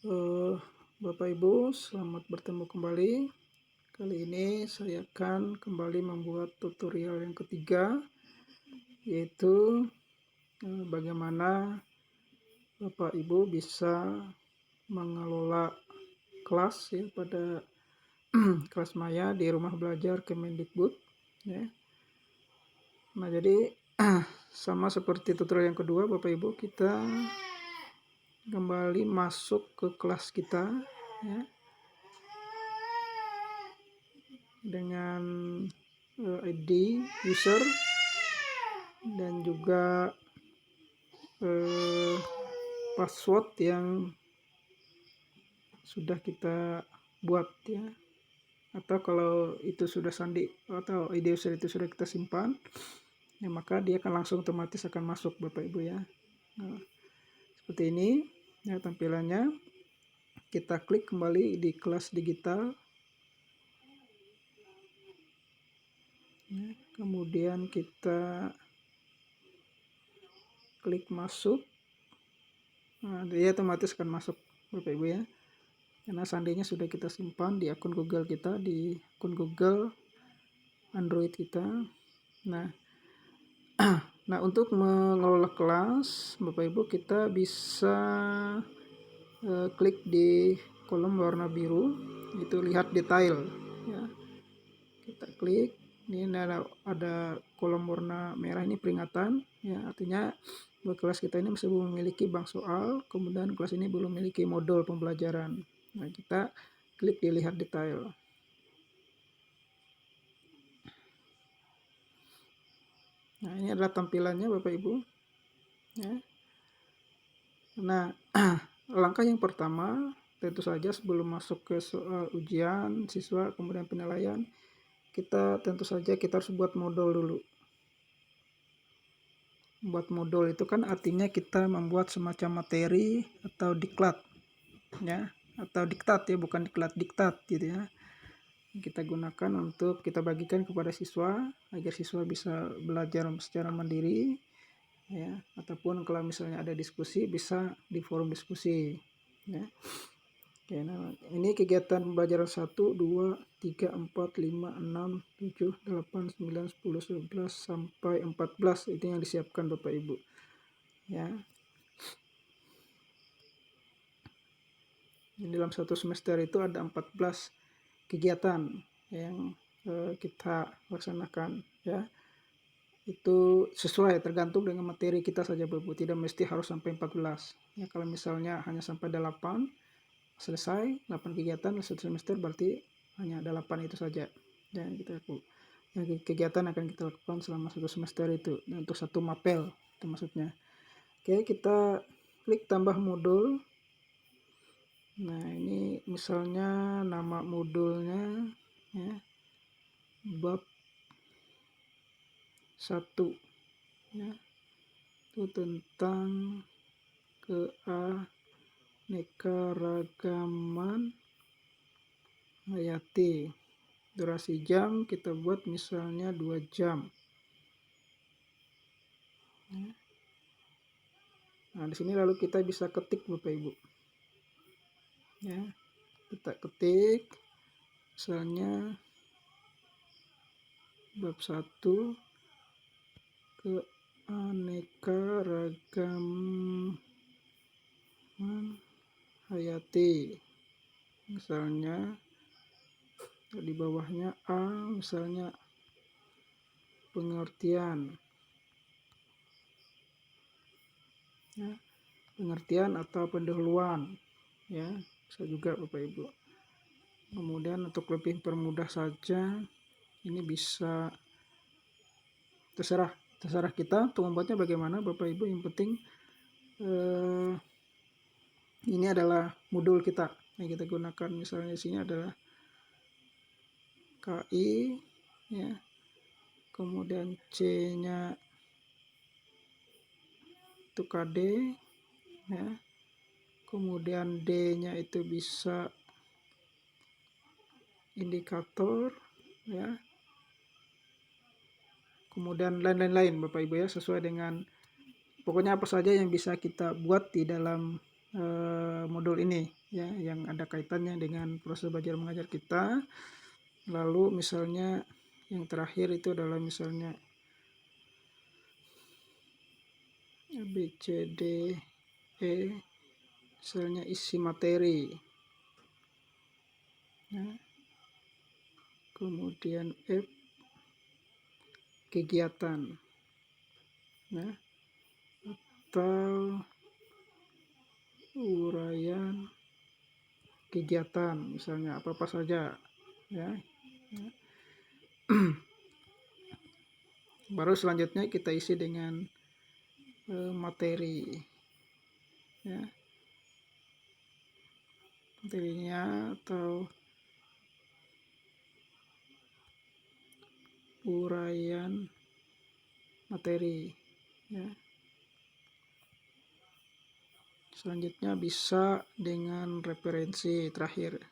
Eh, Bapak Ibu, selamat bertemu kembali. Kali ini saya akan kembali membuat tutorial yang ketiga, yaitu bagaimana Bapak Ibu bisa mengelola kelas ya pada kelas maya di rumah belajar Kemendikbud. Ya. Nah, jadi sama seperti tutorial yang kedua, Bapak Ibu, kita kembali masuk ke kelas kita ya, dengan ID user dan juga password yang sudah kita buat ya, atau kalau itu sudah sandi atau ID user itu sudah kita simpan ya, maka dia akan langsung otomatis akan masuk Bapak Ibu ya. Nah, seperti ini ya tampilannya. Kita klik kembali di kelas digital ya, kemudian kita klik masuk. Nah, dia otomatis akan masuk Bapak Ibu ya, karena sandinya sudah kita simpan di akun Google kita, di akun Google Android kita. Nah, nah untuk mengelola kelas Bapak Ibu, kita bisa klik di kolom warna biru, itu lihat detail ya. Kita klik, ini ada kolom warna merah, ini peringatan ya, artinya buat kelas kita ini masih belum memiliki bank soal, kemudian kelas ini belum memiliki modul pembelajaran. Nah, kita klik di lihat detail. Nah, ini adalah tampilannya Bapak Ibu ya. Nah, langkah yang pertama tentu saja sebelum masuk ke soal ujian siswa kemudian penilaian, kita tentu saja kita harus buat modul dulu. Buat modul itu kan artinya kita membuat semacam materi atau diklat ya, atau diktat ya, bukan diklat, diktat gitu ya. Kita gunakan untuk kita bagikan kepada siswa agar siswa bisa belajar secara mandiri ya, ataupun kalau misalnya ada diskusi bisa di forum diskusi ya. Oke, nah ini kegiatan pembelajaran 1, 2, 3, 4, 5, 6, 7, 8, 9, 10, 11 sampai 14 itu yang disiapkan Bapak Ibu ya. Dalam satu semester itu ada 14 kegiatan yang kita laksanakan ya. Itu sesuai tergantung dengan materi kita saja Bapak, tidak mesti harus sampai 14 ya. Kalau misalnya hanya sampai 8 selesai 8 kegiatan satu semester, berarti hanya 8 itu saja ya. Kegiatan akan kita lakukan selama satu semester itu, dan untuk satu mapel itu maksudnya. Oke, kita klik tambah modul. Nah, ini misalnya nama modulnya ya, bab 1 ya, itu tentang keanekaragaman hayati. Durasi jam kita buat misalnya 2 jam ya. Nah, di sini lalu kita bisa ketik Bapak Ibu ya, kita ketik misalnya bab 1 keanekaragaman hayati, misalnya di bawahnya A, misalnya pengertian ya, pengertian atau pendahuluan ya, bisa juga Bapak Ibu. Kemudian untuk lebih permudah saja, ini bisa terserah kita untuk membuatnya bagaimana Bapak Ibu. Yang penting ini adalah modul kita yang kita gunakan. Misalnya di sini adalah KI ya, kemudian C-nya itu KD ya, kemudian D-nya itu bisa indikator ya, kemudian lain-lain Bapak Ibu ya, sesuai dengan pokoknya apa saja yang bisa kita buat di dalam modul ini ya yang ada kaitannya dengan proses belajar mengajar kita. Lalu misalnya yang terakhir itu adalah misalnya A, B, C, D, E, misalnya isi materi, ya. Kemudian F, kegiatan, ya. Atau uraian kegiatan, misalnya apa-apa saja, ya. Baru selanjutnya kita isi dengan materi, ya, materinya atau uraian materi, ya. Selanjutnya bisa dengan referensi terakhir,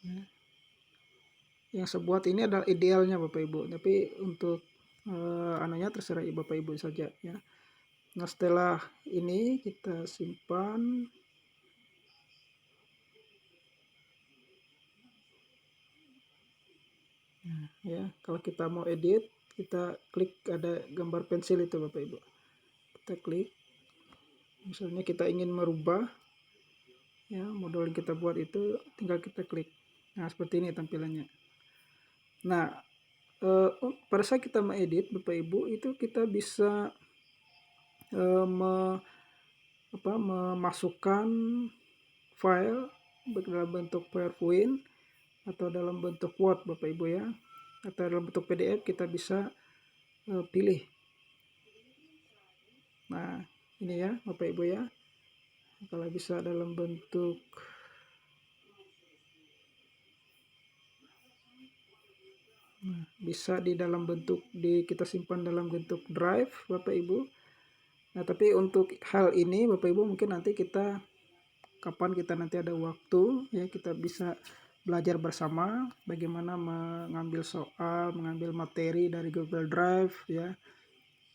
ya. Yang saya buat ini adalah idealnya Bapak Ibu, tapi untuk anunya terserah Bapak Ibu saja, ya. Nah, setelah ini kita simpan. Nah, ya, kalau kita mau edit, kita klik ada gambar pensil itu Bapak Ibu. Kita klik. Misalnya kita ingin merubah, ya, model yang kita buat itu, tinggal kita klik. Nah, seperti ini tampilannya. Nah, pada saat kita mengedit Bapak Ibu, itu kita bisa memasukkan file dalam bentuk PowerPoint atau dalam bentuk Word Bapak Ibu, ya, atau dalam bentuk PDF kita bisa pilih. Nah, ini ya Bapak Ibu, ya, kalau bisa dalam bentuk bisa di dalam bentuk kita simpan dalam bentuk drive Bapak Ibu. Nah, tapi untuk hal ini Bapak Ibu mungkin nanti kapan kita nanti ada waktu, ya, kita bisa belajar bersama bagaimana mengambil soal, mengambil materi dari Google Drive, ya,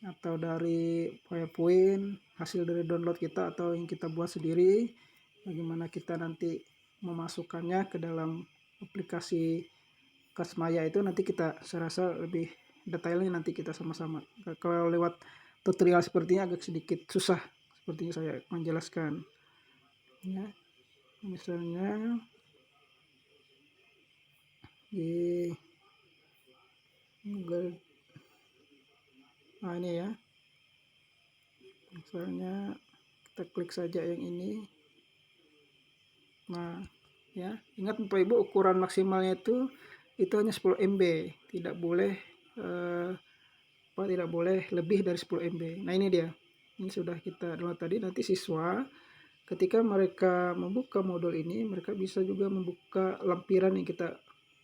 atau dari PowerPoint, hasil dari download kita atau yang kita buat sendiri, bagaimana kita nanti memasukkannya ke dalam aplikasi Kasmaya itu nanti saya rasa lebih detailnya nanti kita sama-sama. Kalau lewat tutorial sepertinya agak sedikit susah sepertinya saya menjelaskan, ya. Misalnya di Google, nah ini ya, misalnya kita klik saja yang ini. Nah, ya, ingat Bapak Ibu, ukuran maksimalnya itu hanya 10 MB, tidak boleh tidak boleh lebih dari 10 MB. Nah, ini dia, ini sudah kita download tadi. Nanti siswa ketika mereka membuka modul ini, mereka bisa juga membuka lampiran yang kita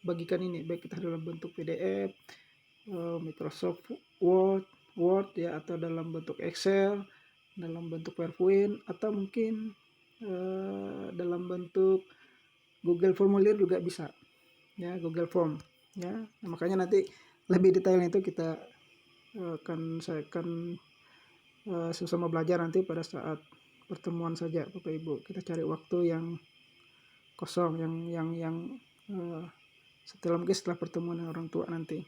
bagikan ini, baik kita dalam bentuk PDF, Microsoft Word, ya, atau dalam bentuk Excel, dalam bentuk PowerPoint, atau mungkin dalam bentuk Google Formulir juga bisa, ya, Google Form, ya. Nah, makanya nanti lebih detailnya itu saya akan sama belajar nanti pada saat pertemuan saja Bapak Ibu. Kita cari waktu yang kosong, yang setelah pertemuan dengan orang tua nanti.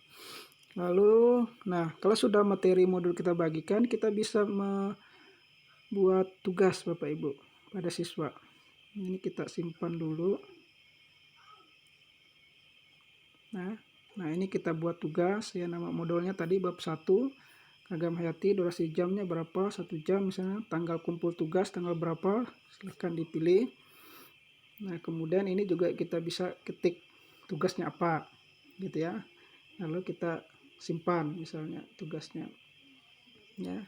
Lalu, nah, kalau sudah materi modul kita bagikan, kita bisa membuat tugas Bapak Ibu pada siswa. Ini kita simpan dulu. Nah, ini kita buat tugas, ya, nama modulnya tadi bab 1, Kagam Hayati, durasi jamnya berapa, 1 jam misalnya, tanggal kumpul tugas tanggal berapa, silahkan dipilih. Nah, kemudian ini juga kita bisa ketik tugasnya apa, gitu ya. Lalu kita simpan misalnya tugasnya, ya.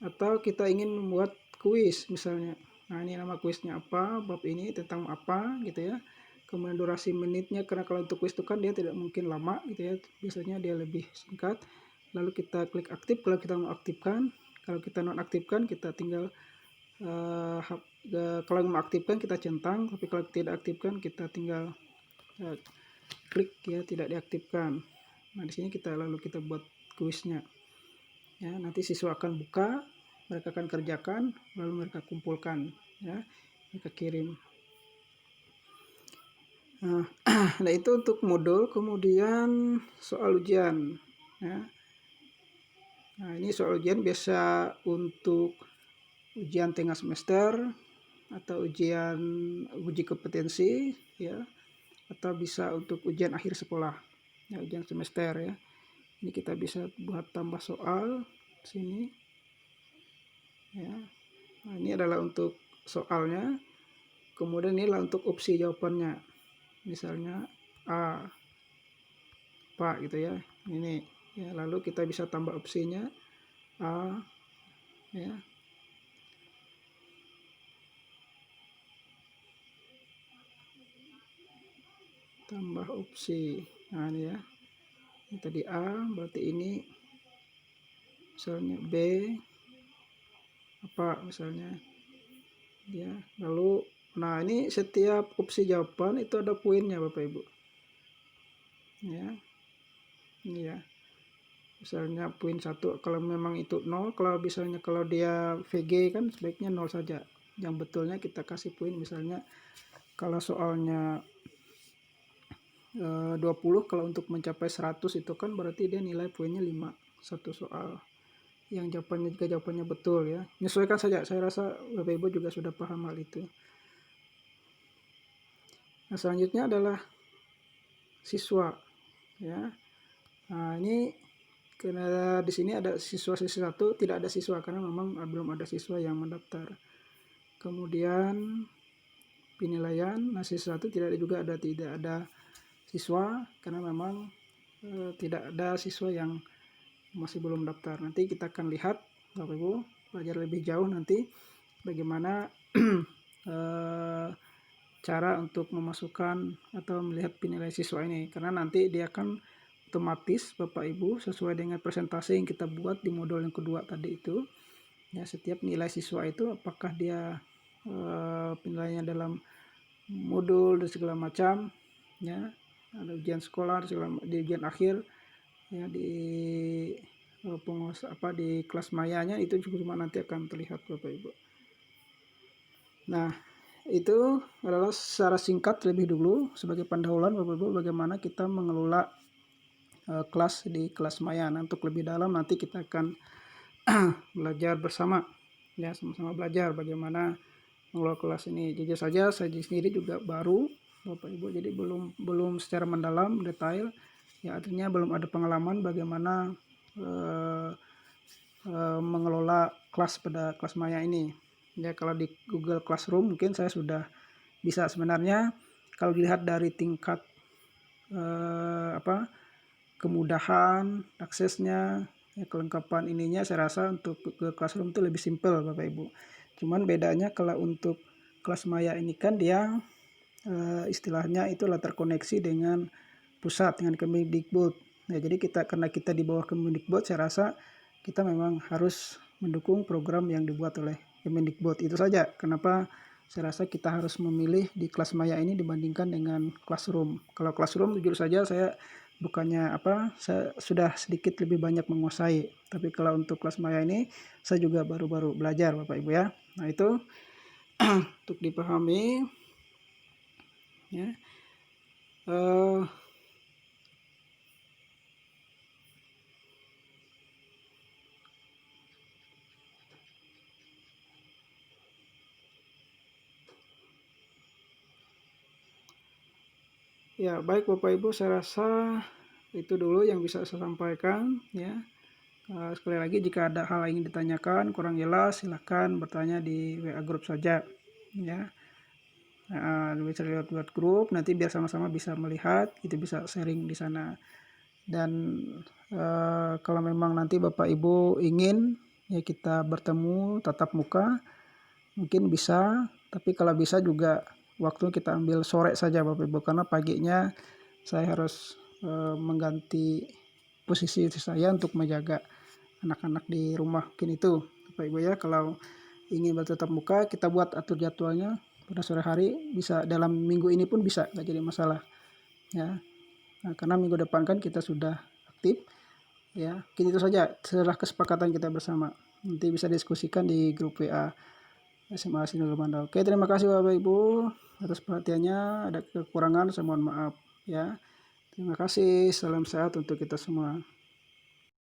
Atau kita ingin membuat kuis misalnya. Nah, ini nama kuisnya apa, bab ini tentang apa, gitu ya. Kemudian durasi menitnya, karena kalau untuk kuis itu kan dia tidak mungkin lama, gitu ya. Biasanya dia lebih singkat. Lalu kita klik aktif kalau kita mau aktifkan. Kalau kita nonaktifkan, kita tinggal kalau mau aktifkan kita centang, tapi kalau tidak aktifkan kita tinggal klik, ya, tidak diaktifkan. Nah, di sini lalu kita buat kuisnya, Ya, nanti siswa akan buka, mereka akan kerjakan, lalu mereka kumpulkan, ya, mereka kirim. Nah itu untuk modul. Kemudian soal ujian, ya. Nah ini soal ujian biasa untuk ujian tengah semester atau uji kompetensi, ya, atau bisa untuk ujian akhir sekolah, ya, ujian semester, ya. Ini kita bisa buat tambah soal sini, ya. Nah ini adalah untuk soalnya. Kemudian inilah untuk opsi jawabannya, misalnya A, Pak, gitu ya, ini, ya. Lalu kita bisa tambah opsinya A, ya, tambah opsi. Nah ini ya, ini tadi A, berarti ini misalnya B apa misalnya, ya. Lalu nah ini setiap opsi jawaban itu ada poinnya Bapak Ibu, ya. Ini ya, misalnya poin 1 kalau memang itu 0, kalau misalnya kalau dia VG kan sebaiknya 0 saja. Yang betulnya kita kasih poin, misalnya kalau soalnya 20, kalau untuk mencapai 100 itu kan berarti dia nilai poinnya 5 satu soal. Yang jawabannya, jika jawabannya betul, ya. Menyesuaikan saja, saya rasa Bapak Ibu juga sudah paham hal itu. Nah, selanjutnya adalah siswa, ya. Nah, ini karena di sini ada siswa-siswa 1, tidak ada siswa karena memang belum ada siswa yang mendaftar. Kemudian penilaian, nah siswa 1 tidak ada siswa karena memang tidak ada siswa yang masih belum daftar. Nanti kita akan lihat Bapak Ibu belajar lebih jauh nanti bagaimana cara untuk memasukkan atau melihat penilaian siswa ini, karena nanti dia akan otomatis Bapak Ibu sesuai dengan presentasi yang kita buat di modul yang kedua tadi itu, ya, setiap nilai siswa itu apakah dia penilaiannya dalam modul dan segala macam, ya, ada ujian sekolah di ujian akhir, ya, di di kelas mayanya itu juga nanti akan terlihat Bapak Ibu. Nah itu adalah secara singkat lebih dulu sebagai pendahuluan Bapak Ibu bagaimana kita mengelola kelas di kelas maya. Nah, untuk lebih dalam nanti kita akan belajar bersama, ya, sama-sama belajar bagaimana mengelola kelas ini. Jujur saja saya sendiri juga baru Bapak Ibu, jadi belum secara mendalam detail, ya, artinya belum ada pengalaman bagaimana mengelola kelas pada kelas maya ini. Ya, kalau di Google Classroom mungkin saya sudah bisa. Sebenarnya kalau dilihat dari tingkat kemudahan aksesnya, ya, kelengkapan ininya, saya rasa untuk Google Classroom itu lebih simpel Bapak Ibu. Cuman bedanya kalau untuk kelas maya ini kan dia istilahnya itulah terkoneksi dengan pusat, dengan Kemendikbud. Nah, jadi karena kita di bawah Kemendikbud, saya rasa kita memang harus mendukung program yang dibuat oleh Kemendikbud. Itu saja kenapa saya rasa kita harus memilih di kelas maya ini dibandingkan dengan Classroom. Kalau Classroom jujur saja saya saya sudah sedikit lebih banyak menguasai. Tapi kalau untuk kelas maya ini saya juga baru-baru belajar Bapak Ibu, ya. Nah itu untuk dipahami, ya. Ya, baik Bapak Ibu, saya rasa itu dulu yang bisa saya sampaikan, ya. Sekali lagi jika ada hal yang ingin ditanyakan kurang jelas silahkan bertanya di WA grup saja, ya. Bisa lewat grup, nanti biar sama-sama bisa melihat, itu bisa sharing di sana. Dan kalau memang nanti Bapak Ibu ingin, ya, kita bertemu tatap muka mungkin bisa, tapi kalau bisa juga waktu kita ambil sore saja Bapak Ibu, karena paginya saya harus mengganti posisi saya untuk menjaga anak-anak di rumah, mungkin itu Bapak Ibu, ya. Kalau ingin bertatap muka kita buat atur jadwalnya pada sore hari, bisa dalam minggu ini pun bisa, nggak jadi masalah, ya. Nah, karena minggu depan kan kita sudah aktif, Ya, gitu saja setelah kesepakatan kita bersama. Nanti bisa diskusikan di grup WA SMA Sinul Mandau. Oke, terima kasih Bapak Ibu atas perhatiannya. Ada kekurangan, saya mohon maaf ya. Terima kasih. Salam sehat untuk kita semua.